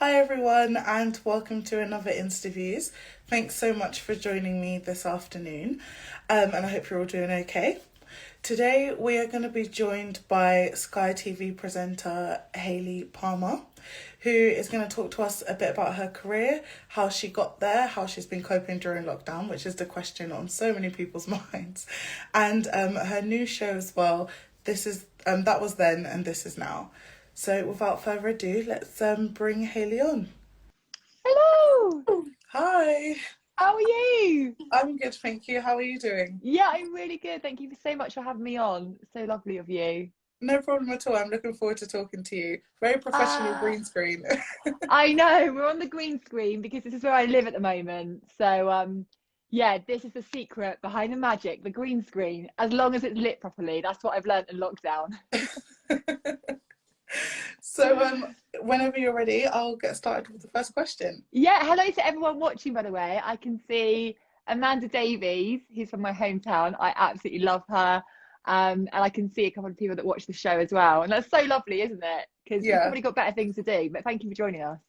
Hi everyone, and welcome to another Instaviews. Thanks so much for joining me this afternoon, and I hope you're all doing okay. Today we are going to be joined by Sky TV presenter Hayley Palmer, who is going to talk to us a bit about her career, how she got there, how she's been coping during lockdown, which is the question on so many people's minds, and her new show as well. This is That Was Then and This Is Now. So without further ado, let's bring Hayley on. Hello, Hi, how are you? I'm good, thank you. How are you doing? Yeah, I'm really good. Thank you so much for having me on. So lovely of you. No problem at all. I'm looking forward to talking to you. Very professional Uh, green screen. I know we're on the green screen because this is where I live at the moment. So, yeah, this is the secret behind the magic, the green screen. As long as it's lit properly, that's what I've learned in lockdown. So, whenever you're ready, I'll get started with the first question. Yeah, hello to everyone watching, by the way. I can see Amanda Davies, who's from my hometown. I absolutely love her. And I can see a couple of people that watch the show as well. And that's so lovely, isn't it? Because you've Yeah. probably got better things to do. But thank you for joining us.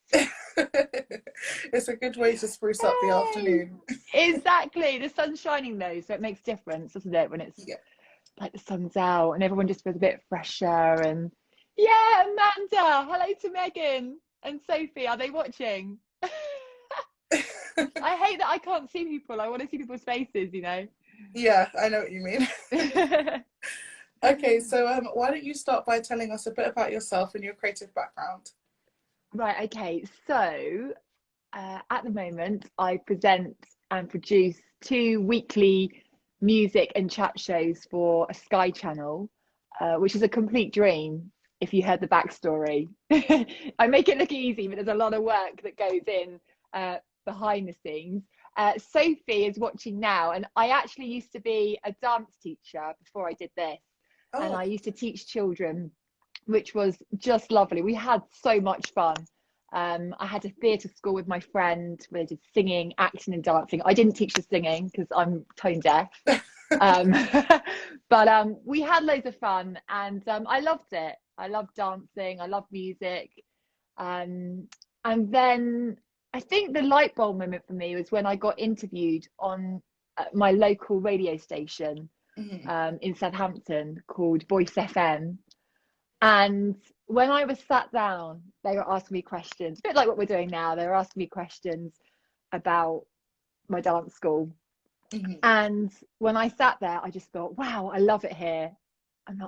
It's a good way to spruce up the Hey, afternoon. exactly. The sun's shining though, so it makes a difference, doesn't it? When it's Yeah. like the sun's out and everyone just feels a bit fresher. And yeah, Amanda, hello to Megan and Sophie. Are they watching? I hate that I can't see people. I want to see people's faces, you know. Yeah, I know what you mean. Okay, so why don't you start by telling us a bit about yourself and your creative background? Right, okay. So at the moment, I present and produce two weekly music and chat shows for a Sky channel, which is a complete dream if you heard the backstory. I make it look easy, but there's a lot of work that goes in behind the scenes. Sophie is watching now, and I actually used to be a dance teacher before I did this, and Oh, I used to teach children, which was just lovely. We had so much fun. I had a theatre school with my friend where I did singing, acting, and dancing. I didn't teach the singing because I'm tone deaf. Um, but we had loads of fun, and I loved it. I loved dancing. I loved music. Um, and then I think the light bulb moment for me was when I got interviewed on my local radio station mhm. in Southampton called Voice FM. And when I was sat down, they were asking me questions, a bit like what we're doing now. They were asking me questions about my dance school. Mhm. And when I sat there, I just thought, wow, I love it here.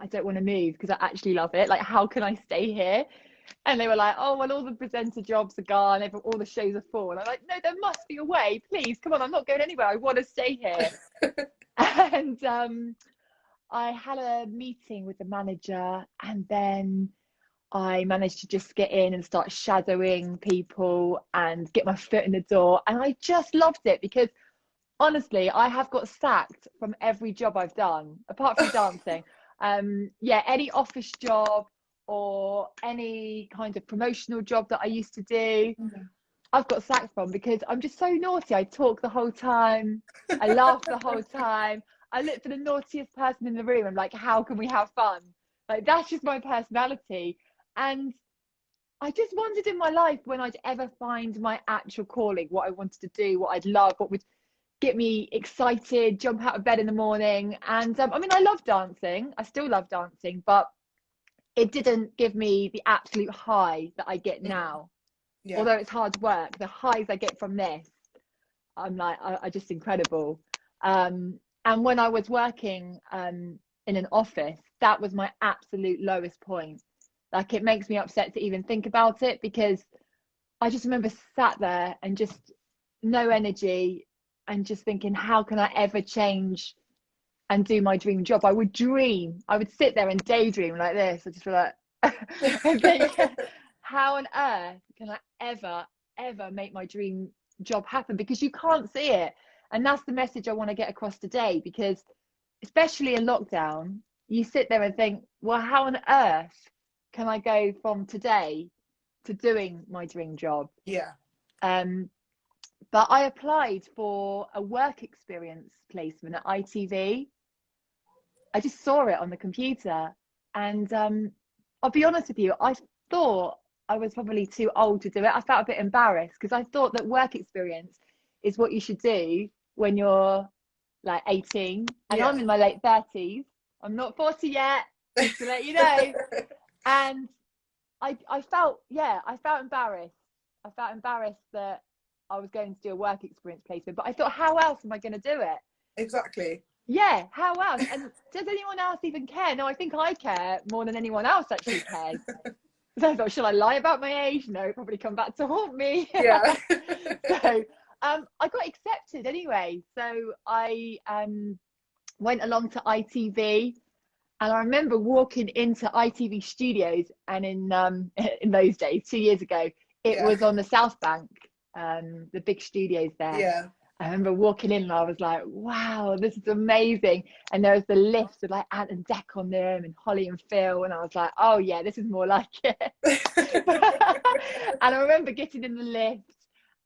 I don't want to move because I actually love it. Like, how can I stay here? And they were like, oh, well, all the presenter jobs are gone, all the shows are full. And I'm like, no, there must be a way. Please, come on, I'm not going anywhere. I want to stay here. And I had a meeting with the manager, and then I managed to just get in and start shadowing people and get my foot in the door. And I just loved it because honestly, I have got sacked from every job I've done, apart from dancing. Yeah, any office job or any kind of promotional job that I used to do, Mhm. I've got sacked from because I'm just so naughty. I talk the whole time, I laugh the whole time. I look for the naughtiest person in the room. I'm like, how can we have fun? Like, that's just my personality. And I just wondered in my life when I'd ever find my actual calling, what I wanted to do, what I'd love, what would get me excited, jump out of bed in the morning. And I mean, I love dancing. I still love dancing, but it didn't give me the absolute high that I get Mhm. now. Yeah. Although it's hard work, the highs I get from this, I'm like, are just incredible. And when I was working in an office, that was my absolute lowest point. Like, it makes me upset to even think about it because I just remember sat there and just no energy and just thinking, how can I ever change and do my dream job? I would dream, I would sit there and daydream like this. I just feel like, and think, how on earth can I ever make my dream job happen? Because you can't see it. And that's the message I want to get across today, because especially in lockdown, you sit there and think, well, how on earth can I go from today to doing my dream job? Yeah. Um, but I applied for a work experience placement at ITV. I just saw it on the computer, and I'll be honest with you, I thought I was probably too old to do it. I felt a bit embarrassed because I thought that work experience is what you should do when you're like 18, and I'm in my late 30s. I'm not 40 yet, just to let you know. And I felt embarrassed. I felt embarrassed that I was going to do a work experience placement, but I thought, how else am I going to do it? Exactly. Yeah, how else? And does anyone else even care? No, I think I care more than anyone else actually cares. So I thought, should I lie about my age? No, it'll probably come back to haunt me. Yeah. So I got accepted anyway. So I went along to ITV, and I remember walking into ITV studios, and in those days, 2 years ago, it was on the South Bank, the big studios there. Yeah. I remember walking in and I was like, wow, this is amazing. And there was the lifts with like Ant and Dec on them and Holly and Phil. And I was like, oh yeah, this is more like it. And I remember getting in the lift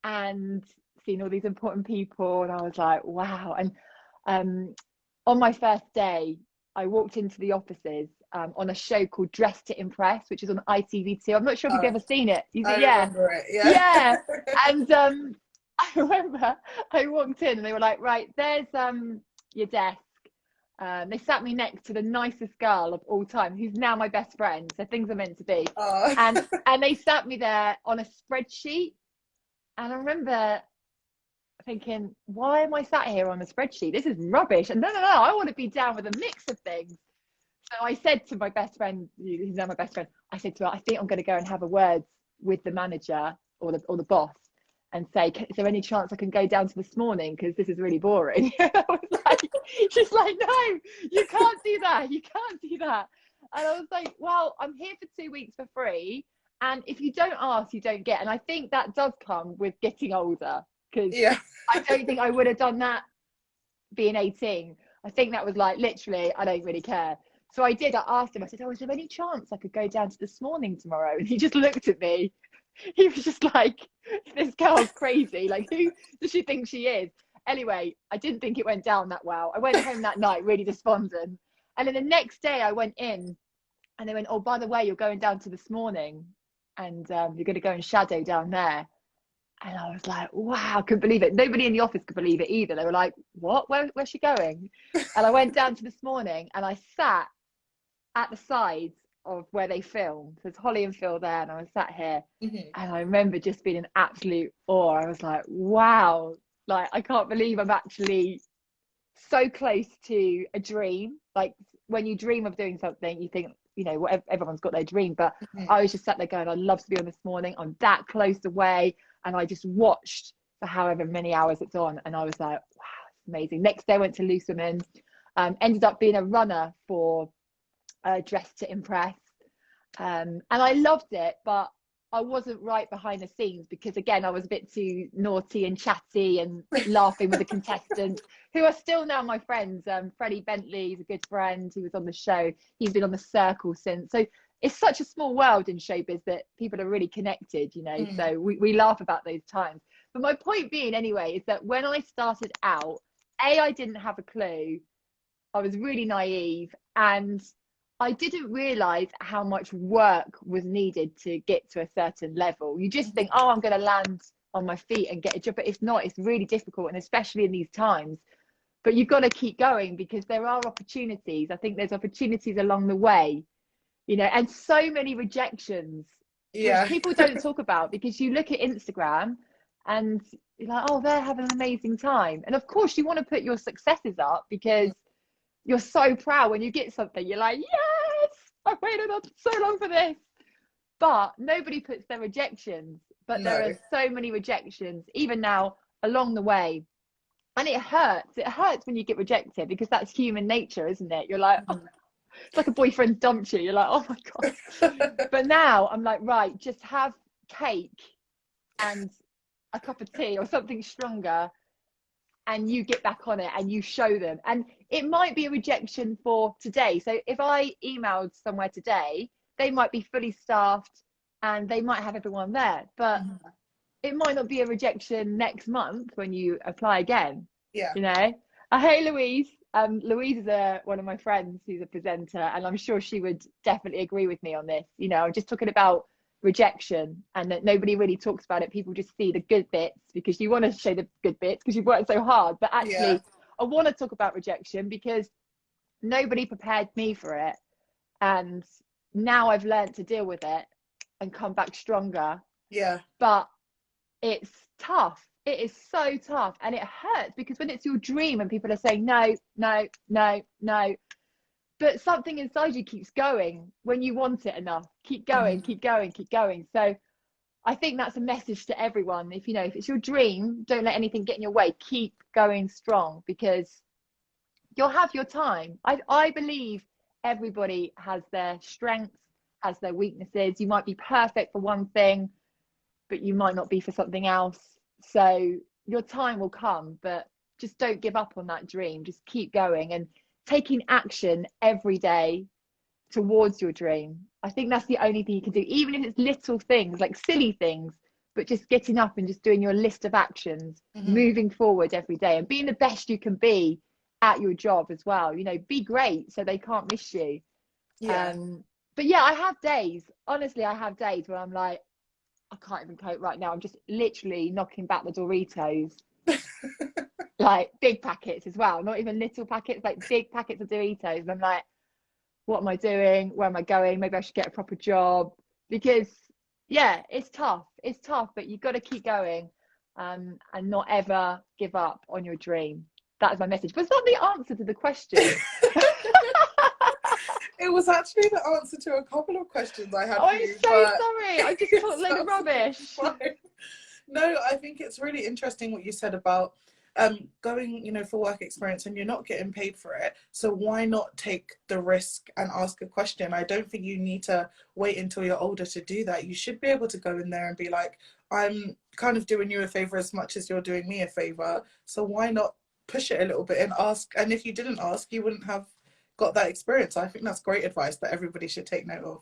and seeing all these important people. And I was like, wow. And on my first day, I walked into the offices on a show called Dress to Impress, which is on ITV2. I'm not sure if you've ever seen it. I remember it, yeah. And I remember I walked in and they were like, right, there's your desk. They sat me next to the nicest girl of all time, who's now my best friend. So things are meant to be. And they sat me there on a spreadsheet. And I remember thinking, why am I sat here on a spreadsheet? This is rubbish. And no, I want to be down with a mix of things. So I said to my best friend, who's now my best friend, I said to her, I think I'm going to go and have a word with the manager or the boss and say, is there any chance I can go down to this morning? Because this is really boring. I was like, she's like, no, you can't do that. You can't do that. And I was like, well, I'm here for 2 weeks for free. And if you don't ask, you don't get. And I think that does come with getting older, because I don't think I would have done that being 18. I think that was like, literally, I don't really care. So I did. I asked him, I said, oh, is there any chance I could go down to this morning tomorrow? And he just looked at me. He was just like, this girl's crazy. Like, who does she think she is? Anyway, I didn't think it went down that well. I went home that night really despondent. And then the next day I went in and they went, oh, by the way, you're going down to this morning and you're going to go and shadow down there. And I was like, wow, I couldn't believe it. Nobody in the office could believe it either. They were like, what? Where's she going? And I went down to this morning and I sat at the sides of where they filmed. There's Holly and Phil there, and I was sat here, and I remember just being in absolute awe. I was like, wow, like I can't believe I'm actually so close to a dream. Like when you dream of doing something, you think, you know, whatever, everyone's got their dream, but I was just sat there going, I'd love to be on this morning. I'm that close away. And I just watched for however many hours it's on, and I was like, wow, it's amazing. Next day I went to Loose Women, ended up being a runner for Dress to Impress, and I loved it, but I wasn't right behind the scenes because again I was a bit too naughty and chatty and laughing with the contestants who are still now my friends. Freddie Bentley is a good friend who was on the show. He's been on the Circle since. So it's such a small world in showbiz that people are really connected, you know. So we laugh about those times. But my point being anyway is that when I started out, I didn't have a clue. I was really naive, and I didn't realize how much work was needed to get to a certain level. You just think, oh, I'm going to land on my feet and get a job, but it's not. It's really difficult, and especially in these times. But you've got to keep going because there are opportunities. I think there's opportunities along the way, you know, and so many rejections, which people don't talk about, because you look at Instagram and you're like, oh, they're having an amazing time. And of course, you want to put your successes up because you're so proud when you get something. You're like, yes, I've waited up so long for this. But nobody puts their rejections. But there are so many rejections, even now, along the way. And it hurts. It hurts when you get rejected because that's human nature, isn't it? You're like, oh, it's like a boyfriend dumped you. You're like, oh my God. But now I'm like, right, just have cake and a cup of tea or something stronger, and you get back on it and you show them. And it might be a rejection for today. So if I emailed somewhere today, they might be fully staffed and they might have everyone there, but it might not be a rejection next month when you apply again. You know. Hey Louise. Louise is one of my friends who's a presenter, and I'm sure she would definitely agree with me on this. You know, I'm just talking about rejection, and that nobody really talks about it. People just see the good bits because you want to show the good bits because you've worked so hard. But actually, I want to talk about rejection because nobody prepared me for it. And now I've learned to deal with it and come back stronger. Yeah. But it's tough. It is so tough, and it hurts because when it's your dream and people are saying no, no, no, no, but something inside you keeps going when you want it enough. Keep going, keep going, keep going. So I think that's a message to everyone. If it's your dream, don't let anything get in your way. Keep going strong because you'll have your time. I believe everybody has their strengths, has their weaknesses. You might be perfect for one thing, but you might not be for something else. So your time will come, but just don't give up on that dream. Just keep going and taking action every day towards your dream. I think that's the only thing you can do, even if it's little things, like silly things, but just getting up and just doing your list of actions, moving forward every day and being the best you can be at your job as well. Be great so they can't miss you. But yeah, I have days, honestly, where I'm like, I can't even cope right now. I'm just literally knocking back the Doritos. Like big packets as well, not even little packets, like big packets of Doritos. And I'm like, what am I doing? Where am I going? Maybe I should get a proper job. Because yeah, it's tough, but you've got to keep going, and not ever give up on your dream. That is my message. But it's not the answer to the question. It was actually the answer to a couple of questions I had. I'm so sorry. I just talked a load of rubbish. Fine. No, I think it's really interesting what you said about going, for work experience and you're not getting paid for it. So why not take the risk and ask a question? I don't think you need to wait until you're older to do that. You should be able to go in there and be like, I'm kind of doing you a favor as much as you're doing me a favor. So why not push it a little bit and ask? And if you didn't ask, you wouldn't have got that experience. I think that's great advice that everybody should take note of.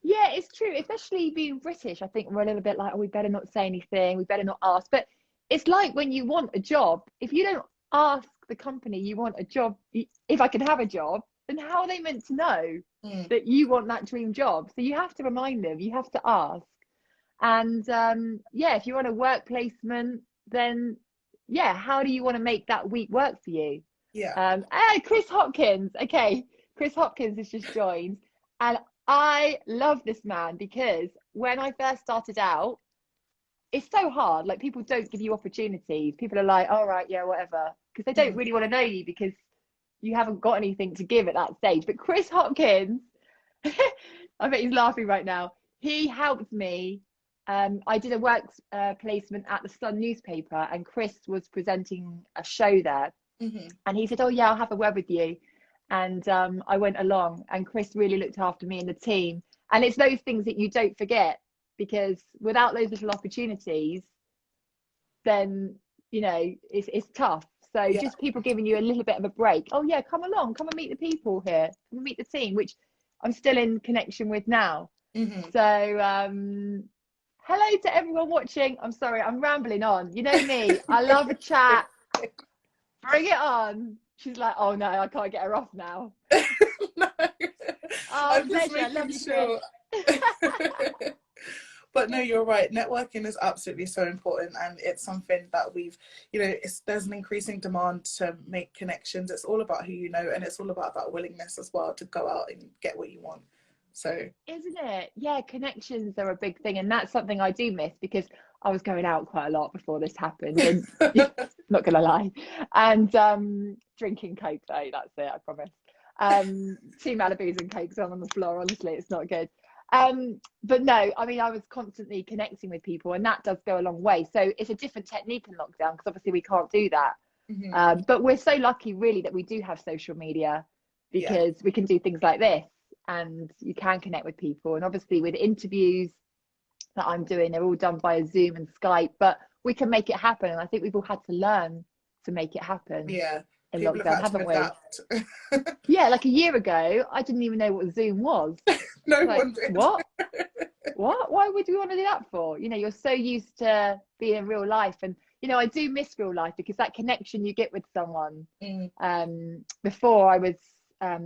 Yeah, it's true, especially being British. I think we're a little bit like, oh, we better not say anything, we better not ask. But it's like when you want a job, if you don't ask the company you want a job, if I can have a job, then how are they meant to know that you want that dream job? So you have to remind them, you have to ask. And yeah, if you want a work placement, then yeah, how do you want to make that week work for you? Yeah. Chris Hopkins. Okay, Chris Hopkins has just joined, and I love this man because when I first started out, it's so hard. Like, people don't give you opportunities. People are like, all right, yeah, whatever, because they don't really want to know you because you haven't got anything to give at that stage. But Chris Hopkins, I bet he's laughing right now. He helped me. I did a work placement at the Sun newspaper, and Chris was presenting a show there. And he said, oh yeah, I'll have a word with you. And I went along, and Chris really looked after me and the team. And it's those things that you don't forget, because without those little opportunities, then it's tough. So just people giving you a little bit of a break. Oh yeah, come along, come and meet the people here, come and meet the team, which I'm still in connection with now. So hello to everyone watching. I'm sorry, I'm rambling on. You know me, I love a chat. Bring it on. She's like, oh no, I can't get her off now. No, I'm just pleasure. making sure. But no, you're right. Networking is absolutely so important, and it's something that we've, there's an increasing demand to make connections. It's all about who you know, and it's all about that willingness as well to go out and get what you want. So, isn't it? Yeah, connections are a big thing, and that's something I do miss because I was going out quite a lot before this happened, and not gonna lie, and drinking Coke though. That's it, I promise. 2 Malibus and Cokes on the floor. Honestly, it's not good. But no, I mean, I was constantly connecting with people, and that does go a long way. So it's a different technique in lockdown because obviously we can't do that. But we're so lucky, really, that we do have social media because we can do things like this, and you can connect with people. And obviously with interviews that I'm doing, they're all done via Zoom and Skype, but we can make it happen. And I think we've all had to learn to make it happen. In lockdown, haven't we? Yeah, like a year ago, I didn't even know what Zoom was. No one did. What? Why would we want to do that for? You're so used to being in real life, and I do miss real life because that connection you get with someone. Before I was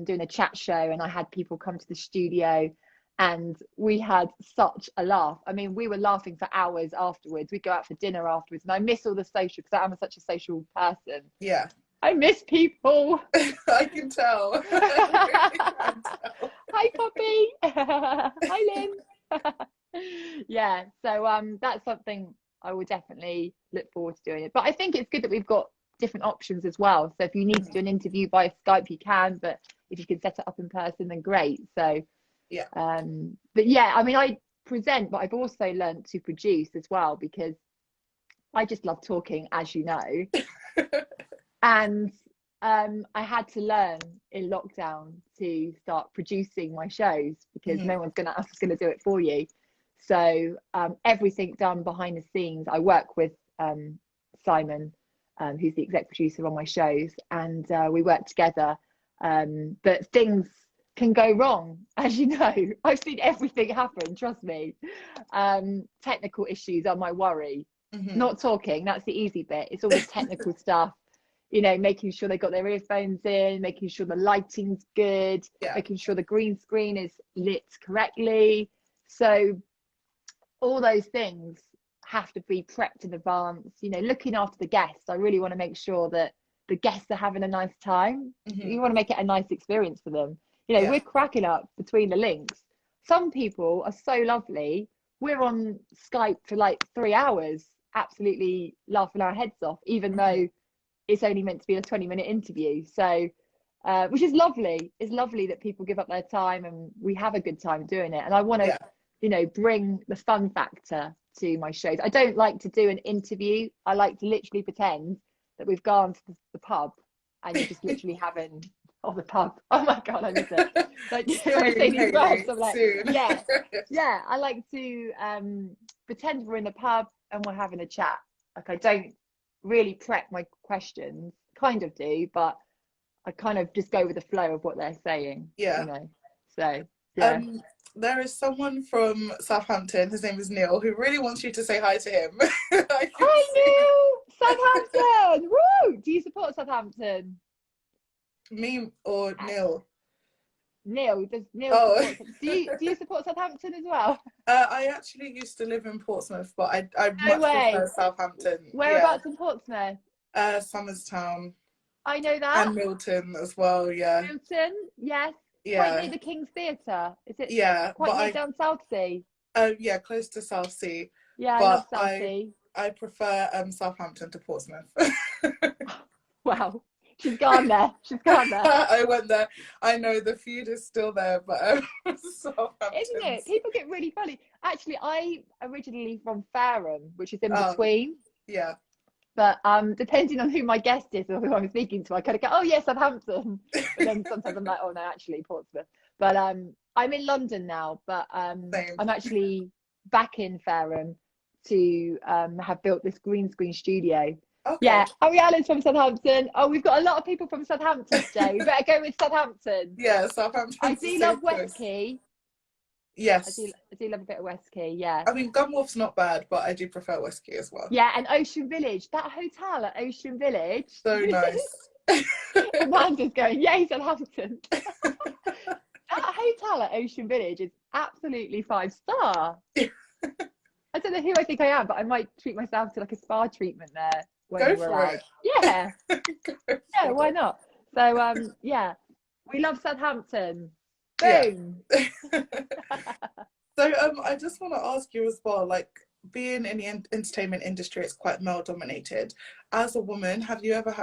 doing a chat show, and I had people come to the studio, And we had such a laugh. I mean, we were laughing for hours afterwards. We'd go out for dinner afterwards, and I miss all the social, because I'm such a social person. Yeah. I miss people. I can tell. I really can tell. Hi, Poppy. Hi, Lynn. Yeah, so that's something I will definitely look forward to doing it. But I think it's good that we've got different options as well. So if you need to do an interview by Skype, you can, but if you can set it up in person, then great. So yeah. But yeah, I mean, I present, but I've also learned to produce as well, because I just love talking, as you know. And I had to learn in lockdown to start producing my shows, because no one's going to do it for you. So everything done behind the scenes. I work with Simon, who's the exec producer on my shows, and we work together. But things can go wrong, as you know. I've seen everything happen, trust me. Technical issues are my worry. Not talking, that's the easy bit. It's all the technical stuff, you know, making sure they got their earphones in, making sure the lighting's good, making sure the green screen is lit correctly. So all those things have to be prepped in advance. You know, looking after the guests, I really want to make sure that the guests are having a nice time. You want to make it a nice experience for them. You know, we're cracking up between the links. Some people are so lovely. We're on Skype for like 3 hours, absolutely laughing our heads off, even though it's only meant to be a 20-minute interview. So, which is lovely. It's lovely that people give up their time and we have a good time doing it. And I want to, you know, bring the fun factor to my shows. I don't like to do an interview. I like to literally pretend that we've gone to the pub and you're just literally having the pub. Oh my God, I miss it. Like, when I say these words, I'm like, yeah. I like to pretend we're in the pub and we're having a chat. Like, I don't really prep my questions, kind of do, but I kind of just go with the flow of what they're saying. You know, so yeah. There is someone from Southampton, his name is Neil, who really wants you to say hi to him. Hi, Neil! Southampton! Woo! Do you support Southampton? Me or Neil? Neil, does Neil support, do you support Southampton as well? I actually used to live in Portsmouth, but I much prefer Southampton. Whereabouts in Portsmouth? Somerstown. I know that. And Milton as well, Milton, yes. Quite near the King's Theatre. Is it quite near down Southsea? Yeah, close to Southsea. Yeah, I love Southsea. I prefer Southampton to Portsmouth. Wow. She's gone there. I went there. I know the feud is still there, but Southampton. Isn't it? People get really funny. Actually, I originally from Fareham, which is in between. Yeah. But depending on who my guest is or who I'm speaking to, I kind of go, oh yes, Southampton. But then sometimes I'm like, oh no, actually Portsmouth. But I'm in London now, but I'm actually back in Fareham to have built this green screen studio. Okay. Yeah, Ariana's from Southampton. Oh, we've got a lot of people from Southampton today. We better go with Southampton. Yeah, Southampton. I do love West Key. Yes. I do love a bit of West Key, yeah. I mean, Gunwharf's not bad, but I do prefer West Key as well. Yeah, and Ocean Village. That hotel at Ocean Village. So nice. Amanda's going, yay, Southampton. That hotel at Ocean Village is absolutely 5-star. I don't know who I think I am, but I might treat myself to like a spa treatment there. Go for it. Yeah. Yeah, why not? So, yeah, we love Southampton. Boom. Yeah. So I just want to ask you as well, like, being in the entertainment industry, it's quite male dominated. As a woman, have you ever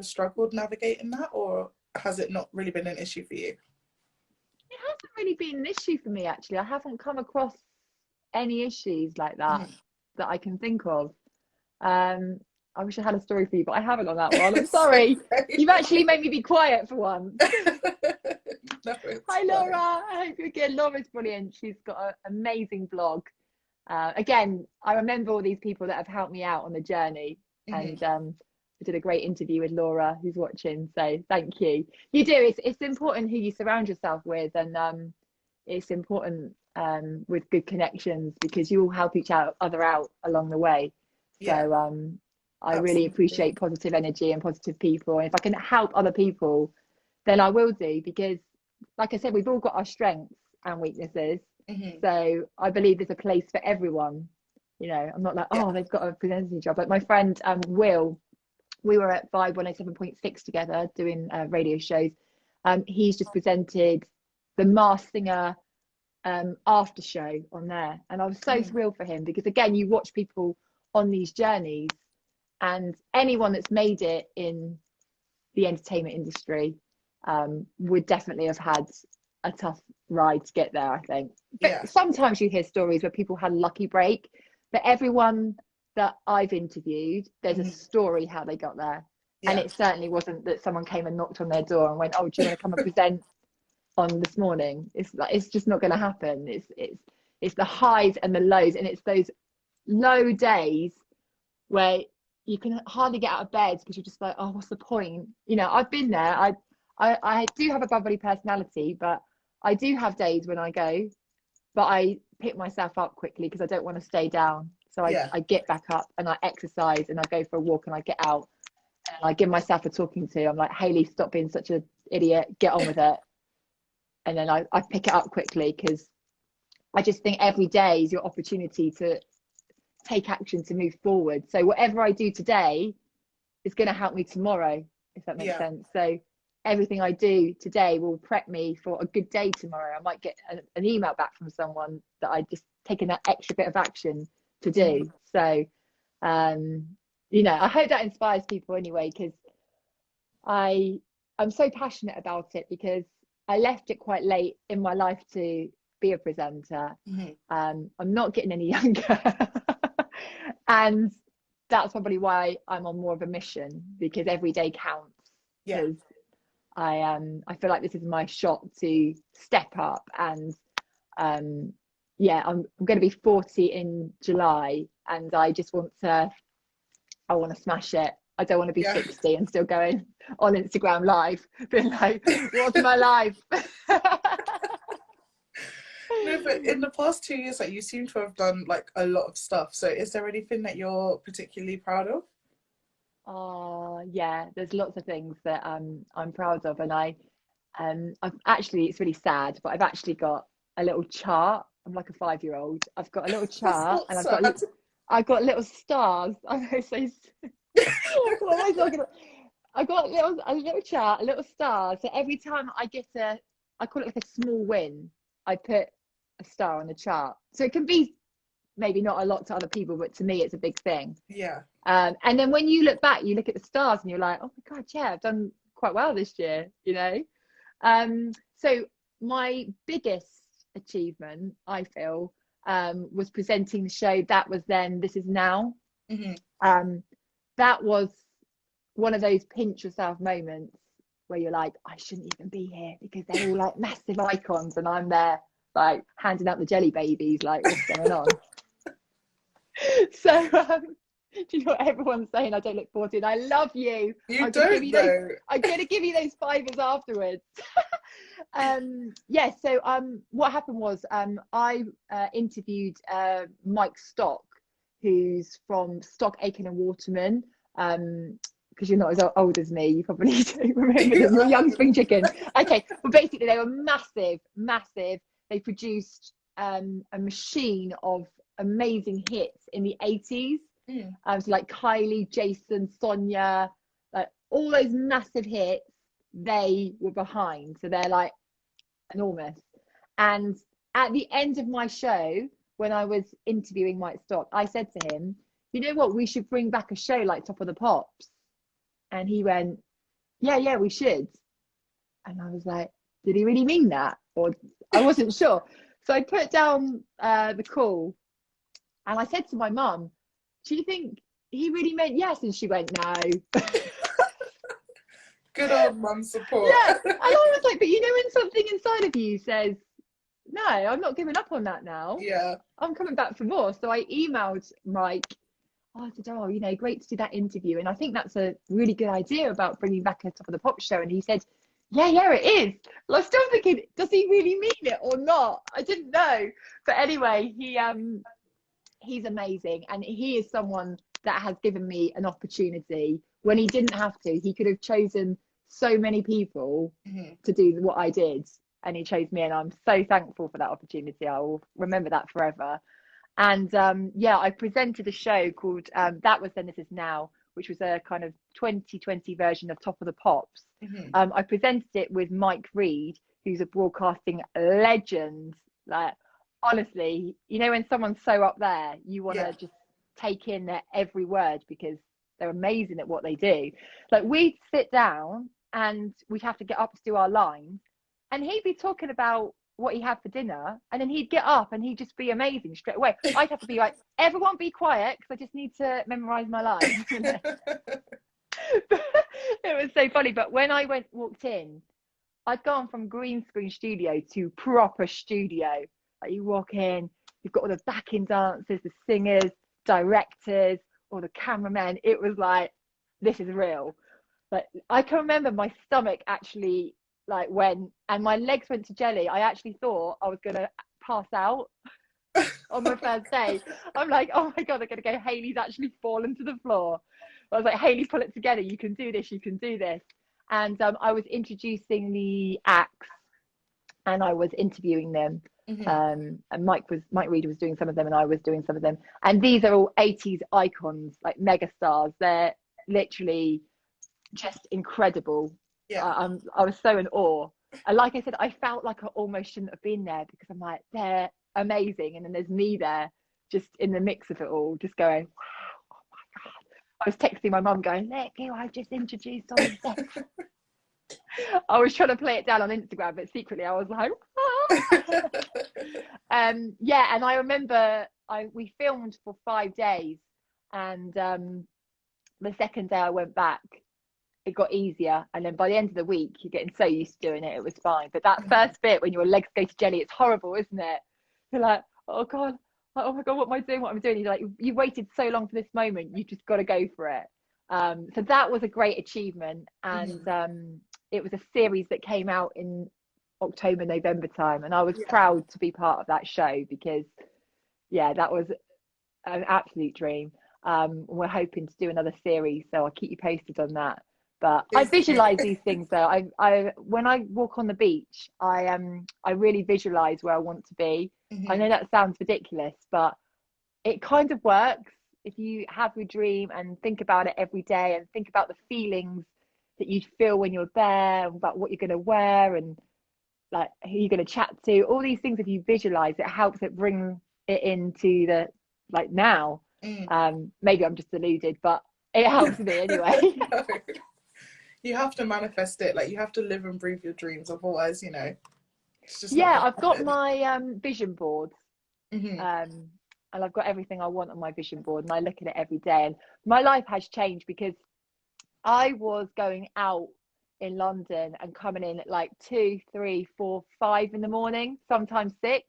struggled navigating that, or has it not really been an issue for you? It hasn't really been an issue for me, actually. I haven't come across any issues like that that I can think of. I wish I had a story for you, but I haven't on that one. I'm sorry. You've actually made me be quiet for once. No, hi, Laura. I hope you're good. Laura's brilliant. She's got an amazing blog. Again, I remember all these people that have helped me out on the journey. And I did a great interview with Laura, who's watching. So thank you. You do. It's important who you surround yourself with. And it's important with good connections, because you all help each other out along the way. Yeah. So I really appreciate positive energy and positive people. And if I can help other people, then I will do, because like I said, we've all got our strengths and weaknesses. Mm-hmm. So I believe there's a place for everyone. You know, I'm not like, oh, they've got a presenting job. Like my friend Will, we were at Vibe 107.6 together doing radio shows. He's just presented the Masked Singer after show on there, and I was so thrilled for him, because again, you watch people on these journeys, and anyone that's made it in the entertainment industry would definitely have had a tough ride to get there, I think. But sometimes you hear stories where people had a lucky break, but everyone that I've interviewed, there's a story how they got there. And it certainly wasn't that someone came and knocked on their door and went, oh, do you want to come and present on this morning? It's like, it's just not going to happen. It's the highs and the lows, and it's those low days where you can hardly get out of bed because you're just like, oh, what's the point? You know, I've been there. I do have a bubbly personality, but I do have days when I go, but I pick myself up quickly because I don't want to stay down. So I get back up and I exercise and I go for a walk and I get out and I give myself a talking to. I'm like, Hayley, stop being such an idiot, get on with it. And then I pick it up quickly, because I just think every day is your opportunity to take action, to move forward. So whatever I do today is going to help me tomorrow, if that makes sense. So everything I do today will prep me for a good day tomorrow. I might get an email back from someone that I just taken that extra bit of action to do. So you know, I hope that inspires people anyway, because I'm so passionate about it, because I left it quite late in my life to be a presenter. I'm not getting any younger and that's probably why I'm on more of a mission, because every day counts. Because I feel like this is my shot to step up, and I'm going to be 40 in July, and I just want to smash it. I don't want to be 60 and still going on Instagram live being like, what's my life? No, but in the past 2 years, like, you seem to have done like a lot of stuff. So is there anything that you're particularly proud of? Yeah, there's lots of things that I'm proud of, and I've actually, it's really sad, but I've actually got a little chart. I'm like a 5-year-old. I've got a little chart, and I've got little stars. I know, so what am I talking about? I got a little chart, a little star. So every time I get I call it like a small win, I put a star on the chart. So it can be maybe not a lot to other people, but to me, it's a big thing. Yeah. And then when you look back, you look at the stars and you're like, oh my God, yeah, I've done quite well this year, you know? So my biggest achievement, I feel, was presenting the show That Was Then, This Is Now. That was one of those pinch yourself moments where you're like, I shouldn't even be here, because they're all like massive icons and I'm there like handing out the jelly babies, like, what's going on? So do you know what everyone's saying? I don't look 40, and I love you. I'm going to give you those fivers afterwards. So what happened was I interviewed Mike Stock, who's from Stock, Aitken and Waterman. Because you're not as old as me, you probably don't remember them. You're young spring chicken. Okay, well, basically they were massive. They produced a machine of amazing hits in the 80s. So like Kylie, Jason, Sonia, like all those massive hits, they were behind. So they're like enormous. And at the end of my show, when I was interviewing Mike Stock, I said to him, you know what, we should bring back a show like Top of the Pops. And he went, yeah, we should. And I was like, did he really mean that? Or I wasn't sure. So I put down the call and I said to my mum, do you think he really meant yes? And she went, no. Good old mum support. Yeah. And I was like, but you know when something inside of you says, no, I'm not giving up on that now. Yeah. I'm coming back for more. So I emailed Mike. I said, oh, you know, great to do that interview. And I think that's a really good idea about bringing back a Top of the Pop show. And he said, yeah, it is. Well, I'm still thinking, does he really mean it or not? I didn't know. But anyway, he's amazing. And he is someone that has given me an opportunity when he didn't have to. He could have chosen so many people to do what I did. and he chose me, and I'm so thankful for that opportunity. I will remember that forever. And yeah, I presented a show called That Was Then, This Is Now, which was a kind of 2020 version of Top of the Pops. I presented it with Mike Reed, who's a broadcasting legend. Like, honestly, you know, when someone's so up there, you want to just take in their every word because they're amazing at what they do. Like, we'd sit down and we'd have to get up to do our lines, and he'd be talking about what he had for dinner, and then he'd get up and he'd just be amazing straight away. I'd have to be like, everyone be quiet, because I just need to memorize my lines. It was so funny. But when I walked in, I'd gone from green screen studio to proper studio. Like, you walk in, you've got all the backing dancers, the singers, directors, all the cameramen. It was like, this is real. But I can remember my stomach actually like went, and my legs went to jelly. I actually thought I was gonna pass out on my first day. I'm like, oh my god, I'm gonna go, Hayley's actually fallen to the floor. I was like, Hayley, pull it together, you can do this, you can do this. And I was introducing the acts, and I was interviewing them. And Mike Reed was doing some of them, and I was doing some of them. And these are all 80s icons, like mega stars. They're literally just incredible. I was so in awe. And like I said, I felt like I almost shouldn't have been there, because I'm like, they're amazing. And then there's me there, just in the mix of it all, just going, wow, oh my God. I was texting my mum going, look who I've just introduced on the set. I was trying to play it down on Instagram, but secretly I was like, yeah. And I remember we filmed for 5 days, and the second day I went back, it got easier, and then by the end of the week you're getting so used to doing it, it was fine. But that first bit when your legs go to jelly, it's horrible, isn't it? You're like, oh god, oh my god, what am I doing, you're like, you waited so long for this moment, you just got to go for it. So that was a great achievement. And it was a series that came out in October, November time, and I was proud to be part of that show, because that was an absolute dream. We're hoping to do another series, so I'll keep you posted on that. But I visualize these things though. I when I walk on the beach, I really visualize where I want to be. I know that sounds ridiculous, but it kind of works if you have your dream and think about it every day, and think about the feelings that you'd feel when you're there, about what you're going to wear, and like who you're going to chat to. All these things, if you visualize, it helps it bring it into the like now. Maybe I'm just deluded, but it helps me anyway. No. You have to manifest it. Like, you have to live and breathe your dreams, otherwise, you know, it's just I've got my vision board, and I've got everything I want on my vision board, and I look at it every day. And my life has changed, because I was going out in London and coming in at like 2, 3, 4, 5 in the morning, sometimes 6,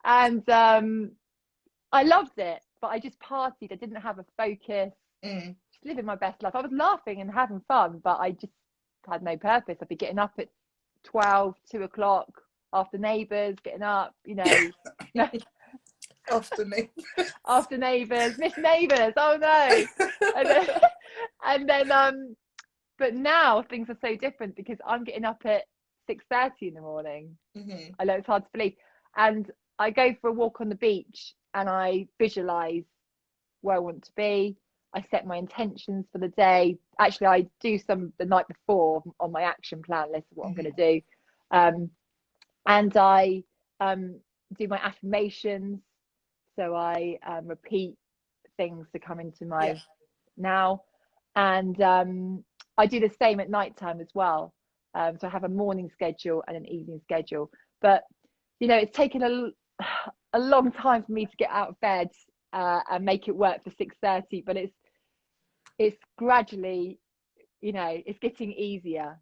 and I loved it, but I just partied. I didn't have a focus. Just living my best life. I was laughing and having fun, but I just had no purpose. I'd be getting up at 12, 2 o'clock after neighbours, getting up, you know. After neighbours, miss neighbours, oh no. And then but now things are so different, because I'm getting up at 6:30 in the morning. I know it's hard to believe. And I go for a walk on the beach, and I visualise where I want to be. I set my intentions for the day. Actually, I do some the night before on my action plan list of what I'm going to do. And I do my affirmations. So I repeat things to come into my now. And I do the same at nighttime as well. So I have a morning schedule and an evening schedule. But, you know, it's taken a long time for me to get out of bed and make it work for 6:30, but it's gradually, you know, it's getting easier.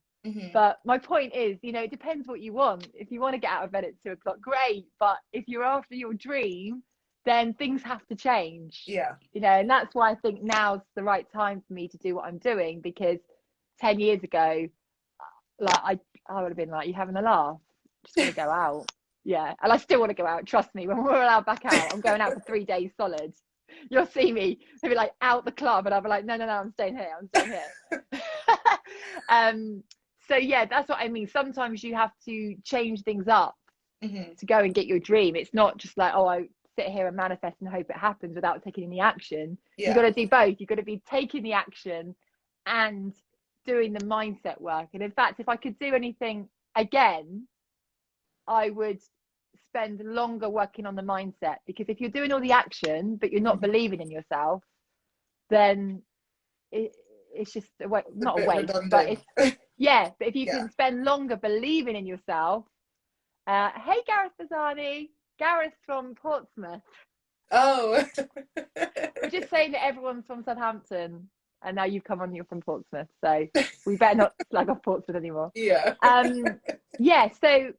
But my point is, you know, it depends what you want. If you want to get out of bed at 2 o'clock, great. But if you're after your dream, then things have to change. You know, and that's why I think now's the right time for me to do what I'm doing, because 10 years ago, like I would have been like, you having a laugh? Just want to go out. And I still want to go out. Trust me, when we're allowed back out, I'm going out for 3 days solid. You'll see me maybe like out the club, and I'll be like, no, I'm staying here. So yeah, that's what I mean. Sometimes you have to change things up to go and get your dream. It's not just like, oh, I sit here and manifest and hope it happens without taking any action. Yeah. You got to do both. You got to be taking the action and doing the mindset work. And in fact, if I could do anything again, I would spend longer working on the mindset, because if you're doing all the action but you're not believing in yourself, then it's just not a waste, redundant. but it's yeah. But if you Yeah. can spend longer believing in yourself, hey Gareth Bazzani, Gareth from Portsmouth. Oh. We're just saying that everyone's from Southampton, and now you've come on, you're from Portsmouth, so we better not slag off Portsmouth anymore. Yeah. Yeah, so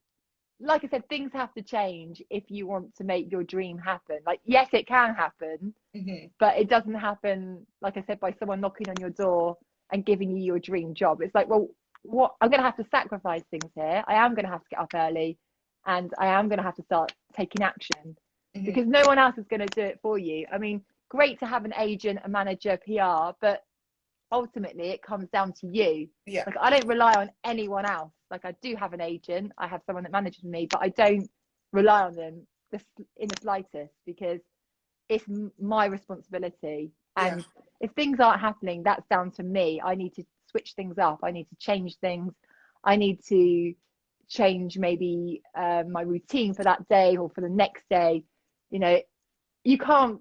like I said, things have to change if you want to make your dream happen. Like, yes, it can happen, but it doesn't happen, like I said, by someone knocking on your door and giving you your dream job. It's like, well, what, I'm going to have to sacrifice things here. I am going to have to get up early, and I am going to have to start taking action, because no one else is going to do it for you. I mean, great to have an agent, a manager, PR, but ultimately it comes down to you. Yeah. Like, I don't rely on anyone else. Like, I do have an agent, I have someone that manages me, but I don't rely on them in the slightest, because it's my responsibility. And if things aren't happening, that's down to me. I need to switch things up. I need to change things. I need to change maybe my routine for that day or for the next day. You know, you can't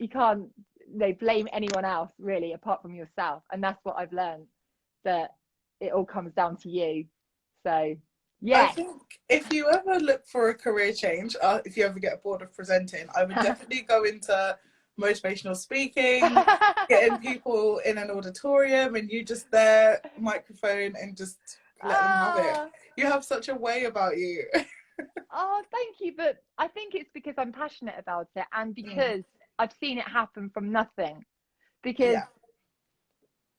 blame anyone else really apart from yourself. And that's what I've learned, that it all comes down to you. So yeah, I think if you ever look for a career change, if you ever get bored of presenting, I would definitely go into motivational speaking, getting people in an auditorium and you just there, microphone, and just let them have it. You have such a way about you. Oh, thank you. But I think it's because I'm passionate about it, and because I've seen it happen from nothing. Because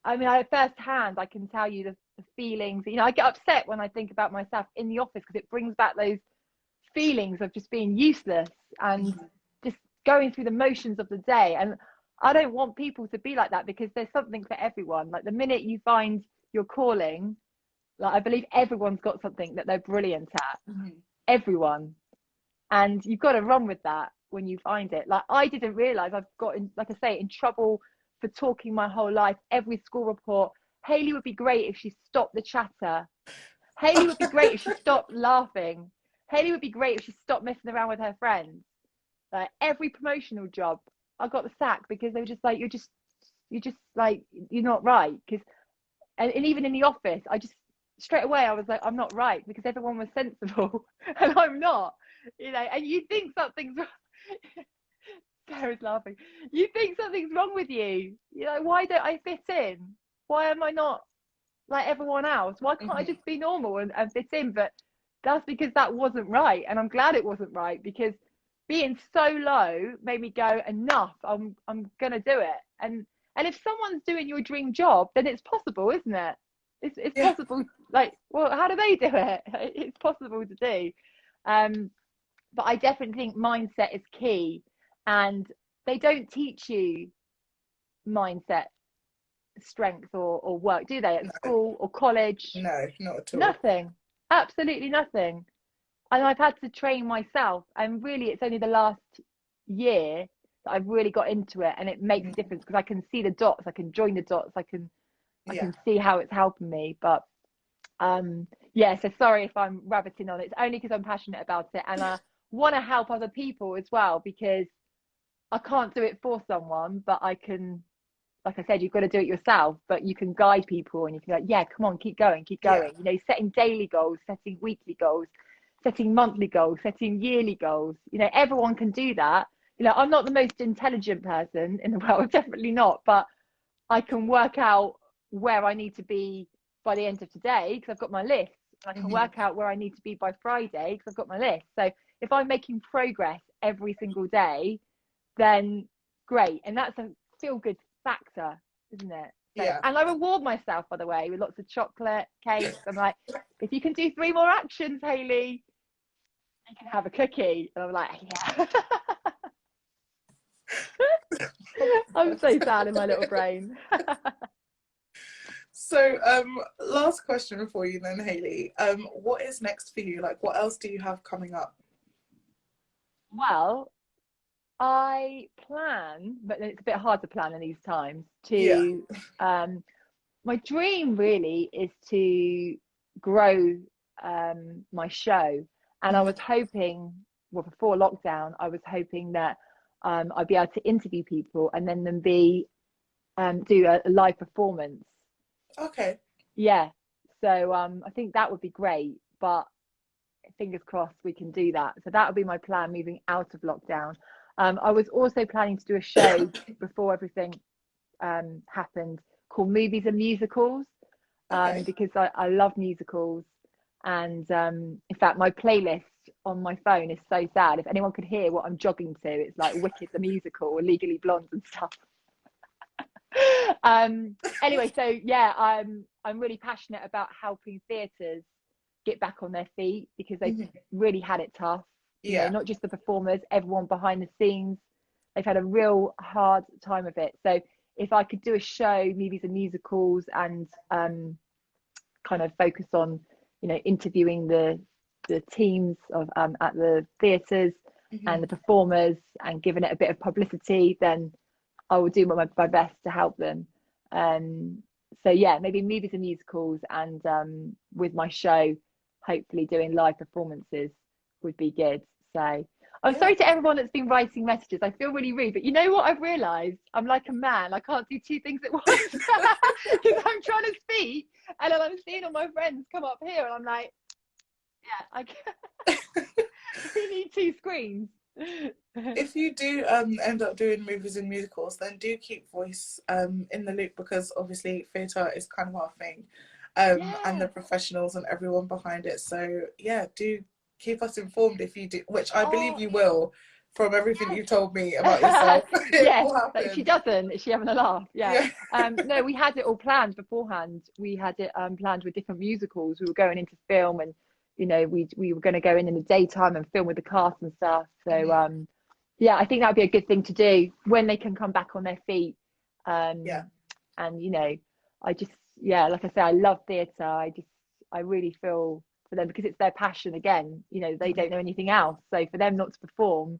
I mean, firsthand, I can tell you the feelings. You know, I get upset when I think about myself in the office, because it brings back those feelings of just being useless and just going through the motions of the day. And I don't want people to be like that, because there's something for everyone. Like, the minute you find your calling, like, I believe everyone's got something that they're brilliant at. Everyone. And you've got to run with that when you find it. Like, I didn't realize I've gotten, like I say, in trouble for talking my whole life. Every school report, Hayley would be great if she stopped the chatter. Hayley would be great if she stopped laughing. Hayley would be great if she stopped messing around with her friends. Like, every promotional job, I got the sack, because they were just like, you're just like, you're not right. Because and even in the office, I just straight away I was like, I'm not right, because everyone was sensible and I'm not. You know, and you think something's wrong. Sarah's laughing. You think something's wrong with you. You know, why don't I fit in? Why am I not like everyone else? Why can't I just be normal and fit in? But that's because that wasn't right. And I'm glad it wasn't right, because being so low made me go, enough. I'm gonna do it. And if someone's doing your dream job, then it's possible, isn't it? It's possible. Like, well, how do they do it? It's possible to do. But I definitely think mindset is key, and they don't teach you mindset strength or work, do they, at school or college? No, not at all. Nothing. Absolutely nothing. And I've had to train myself, and really it's only the last year that I've really got into it, and it makes a difference, because I can see the dots, I can join the dots, I can see how it's helping me. But so sorry if I'm rabbiting on. It's only because I'm passionate about it, and I want to help other people as well, because I can't do it for someone, but I can, like I said, you've got to do it yourself, but you can guide people, and you can be like, yeah, come on, keep going. You know, setting daily goals, setting weekly goals, setting monthly goals, setting yearly goals. You know, everyone can do that. You know, I'm not the most intelligent person in the world, definitely not, but I can work out where I need to be by the end of today, because I've got my list. I can work out where I need to be by Friday, because I've got my list. So if I'm making progress every single day, then great. And that's a feel good factor, isn't it? So, and I reward myself, by the way, with lots of chocolate, cakes. I'm like, if you can do 3 more actions, Hayley, you can have a cookie. And I'm like, yeah. I'm so sad in my little brain. So, last question for you then, Hayley. What is next for you? Like, what else do you have coming up? Well, I plan, but it's a bit hard to plan in these times, Yeah. to my dream really is to grow my show. And I Mhm. was hoping, well, before lockdown, I was hoping that I'd be able to interview people and then them be do a live performance. Okay. Yeah. So I think that would be great, but fingers crossed we can do that. So that would be my plan moving out of lockdown. I was also planning to do a show before everything happened called Movies and Musicals, Okay. because I love musicals. And in fact, my playlist on my phone is so sad. If anyone could hear what I'm jogging to, it's like Wicked the musical or Legally Blonde and stuff. Anyway, so yeah, I'm really passionate about helping theatres get back on their feet because they've Mhm. really had it tough. You know, Yeah. not just the performers, everyone behind the scenes. They've had a real hard time of it. So if I could do a show, movies and musicals, and kind of focus on, you know, interviewing the teams of at the theatres and the Mhm. performers and giving it a bit of publicity, then I will do my best to help them. Um, so yeah, maybe movies and musicals, and with my show, hopefully doing live performances would be good. So I'm Yeah. sorry to everyone that's been writing messages. I feel really rude, but you know what I've realised? I'm like a man. I can't do two things at once because I'm trying to speak and then I'm seeing all my friends come up here, and I'm like, yeah, we need two screens. If you do end up doing movies and musicals, then do keep voice in the loop because obviously theatre is kind of our thing, and the Yeah. professionals and everyone behind it. So yeah, do keep us informed if you do, which I believe Oh, you will, from everything yes. you told me about yourself. It Yes, will but if she happen. doesn't, is she having a laugh? Yeah. Yeah. No, we had it all planned beforehand. We had it planned with different musicals. We were going into film, and you know, we were going to go in the daytime and film with the cast and stuff. So Mhm. yeah, I think that would be a good thing to do when they can come back on their feet. Yeah. Um, and you know, I just, yeah, like I say, I love theatre. I really feel for them because it's their passion again. You know, they Mhm. don't know anything else, so for them not to perform,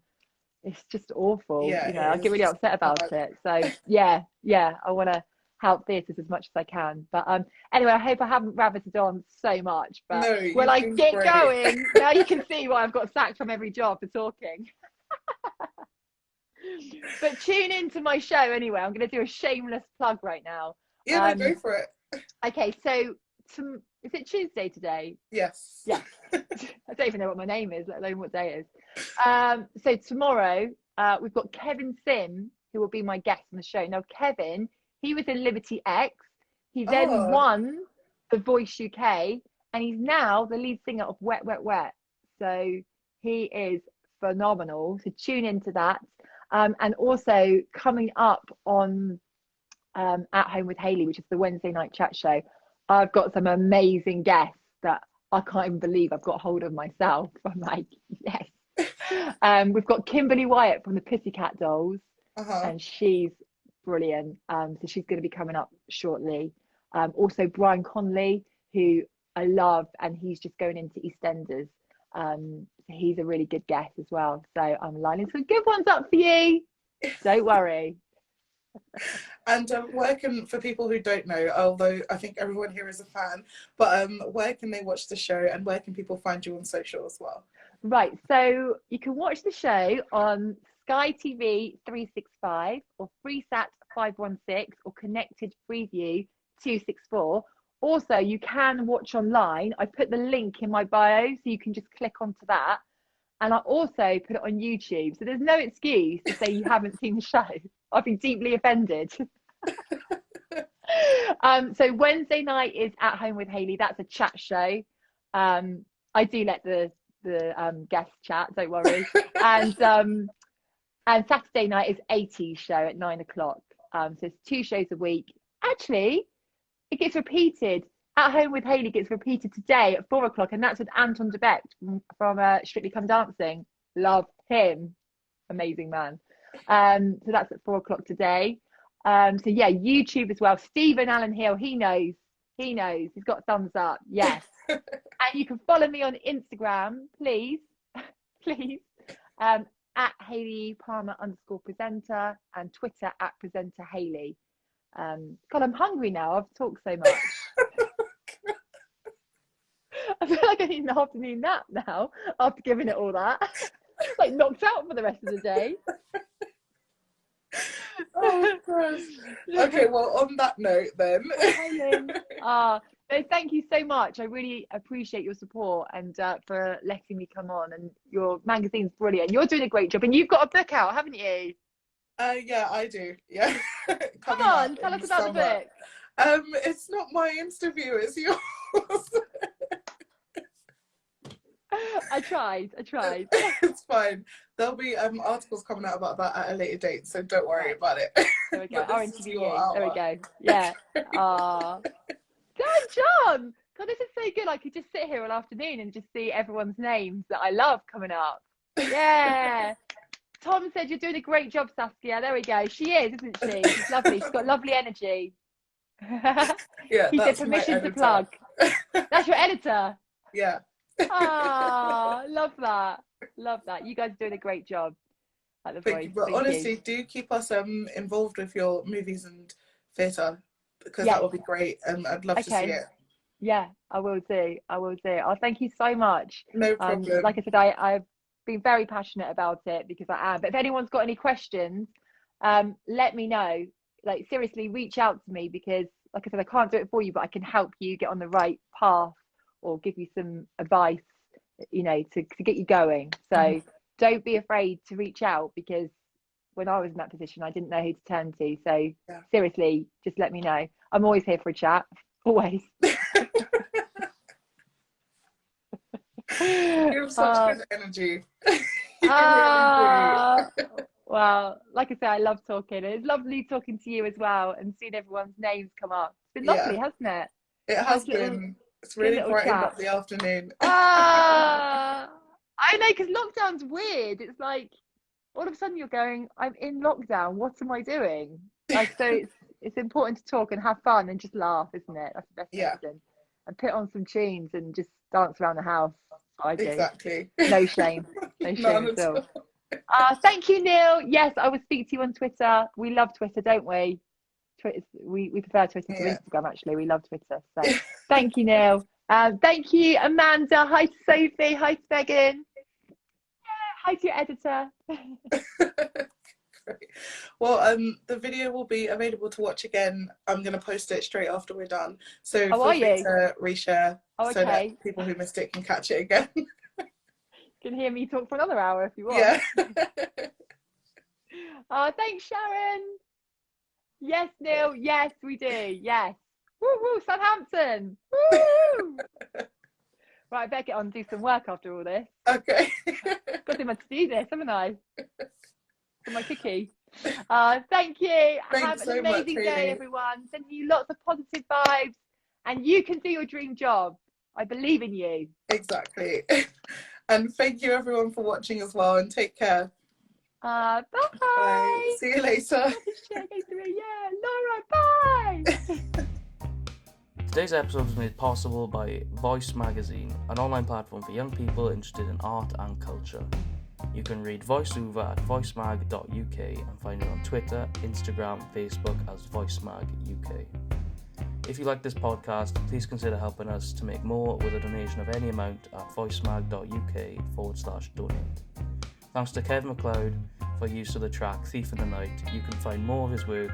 it's just awful. Yeah, You know, it I get is. really It's upset about hard. it. So yeah, yeah, I want to help theatres as much as I can. But anyway, I hope I haven't rabbited on so much. But No, when you've I been get great. going, now you can see why I've got sacked from every job for talking. But tune into my show anyway. I'm going to do a shameless plug right now. Yeah, no, go for it. Okay, so is it Tuesday today? Yes. Yes. I don't even know what my name is, let alone what day it is. So tomorrow, we've got Kevin Sim, who will be my guest on the show. Now, Kevin, he was in Liberty X. He then Oh, won The Voice UK, and he's now the lead singer of Wet, Wet, Wet. So he is phenomenal. So tune into that. And also coming up on At Home with Hayley, which is the Wednesday night chat show, I've got some amazing guests that I can't even believe I've got hold of myself. I'm like, yes. We've got Kimberly Wyatt from the Pussycat Dolls, uh-huh. and she's brilliant. So she's going to be coming up shortly. Also, Brian Conley, who I love, and he's just going into EastEnders. He's a really good guest as well. So I'm lining some good ones up for you. Don't worry. And where can, for people who don't know, although I think everyone here is a fan, but where can they watch the show and where can people find you on social as well? Right, so you can watch the show on Sky TV 365 or FreeSat 516 or Connected Freeview 264. Also, you can watch online. I put the link in my bio so you can just click onto that. And I also put it on YouTube. So there's no excuse to say you haven't seen the show. I'd be deeply offended. So Wednesday night is At Home with Hayley. That's a chat show. I do let the guests chat, don't worry. And Saturday night is 80s show at 9 o'clock. So it's two shows a week. Actually, it gets repeated. At Home with Hayley gets repeated today at 4 o'clock, and that's with Anton de Beck from Strictly Come Dancing. Love him, amazing man. So that's at 4 o'clock today. So yeah, YouTube as well. Stephen Allen Hill, he knows He knows. He's got thumbs up. Yes. And you can follow me on Instagram, please, please, at Hayley Palmer _presenter, and Twitter at presenter Hayley. God, I'm hungry now. I've talked so much. I feel like I need an afternoon nap now after giving it all that. Like knocked out for the rest of the day. Oh gosh. Okay, well, on that note then. No, thank you so much. I really appreciate your support and for letting me come on. And your magazine's brilliant. You're doing a great job, and you've got a book out, haven't you? Yeah, I do. Yeah. Come on, tell us about the book. It's not my Instaview, it's yours. I tried. It's fine. There'll be articles coming out about that at a later date, so don't worry about it. There we go. Our interview. There we go. Yeah. God, John. God, this is so good. I could just sit here all afternoon and just see everyone's names that I love coming up. Yeah. Tom said you're doing a great job, Saskia. There we go. She is, isn't she? She's lovely. She's got lovely energy. Yeah. He said permission to plug. That's your editor. Yeah. Love that. You guys are doing a great job at the Voice. But honestly, do keep us involved with your movies and theatre, because that would be great, and I'd love to see it. Yeah, I will do. Oh, thank you so much. No problem. Like I said, I've been very passionate about it because I am. But if anyone's got any questions, let me know. Like, seriously, reach out to me, because like I said, I can't do it for you, but I can help you get on the right path or give you some advice, you know, to get you going. So don't be afraid to reach out, because when I was in that position, I didn't know who to turn to. So seriously, just let me know. I'm always here for a chat. Always. You have such good energy. Well, like I say, I love talking. It's lovely talking to you as well, and seeing everyone's names come up. It's been lovely, hasn't it? It has been. It's really brightened up the afternoon. I know, because lockdown's weird. It's like all of a sudden you're going, I'm in lockdown. What am I doing? Like, so it's important to talk and have fun and just laugh, isn't it? That's the best medicine. And put on some tunes and just dance around the house. I do. Exactly. No shame. No shame at all. Thank you, Neil. Yes, I will speak to you on Twitter. We love Twitter, don't we? Twitter, we prefer Twitter to Instagram, actually. We love Twitter. So thank you, Neil. Thank you, Amanda. Hi to Sophie. Hi to Megan. Yeah, hi to your editor. Great. Well, the video will be available to watch again. I'm going to post it straight after we're done. So feel free to reshare so that people who missed it can catch it again. You can hear me talk for another hour if you want. Yeah. Thanks, Sharon. Yes, Neil. Yes, we do. Yes. Woo woo, Southampton. Woo. Right, I better get on and do some work after all this. Okay. Got him to do this, haven't I? For my cookie. Thank you. Thanks Have an amazing day, everyone. Sending you lots of positive vibes, and you can do your dream job. I believe in you. Exactly. And thank you everyone for watching as well, and take care. Bye. Bye. See you later. Yeah, Laura, bye. Today's episode was made possible by Voice magazine, an online platform for young people interested in art and culture. You can read VoiceOver at voicemag.uk and find it on Twitter, Instagram, Facebook as VoiceMagUK. If you like this podcast, please consider helping us to make more with a donation of any amount at voicemag.uk/donate. Thanks to Kev McLeod for use of the track Thief in the Night. You can find more of his work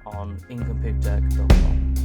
on incomputech.com.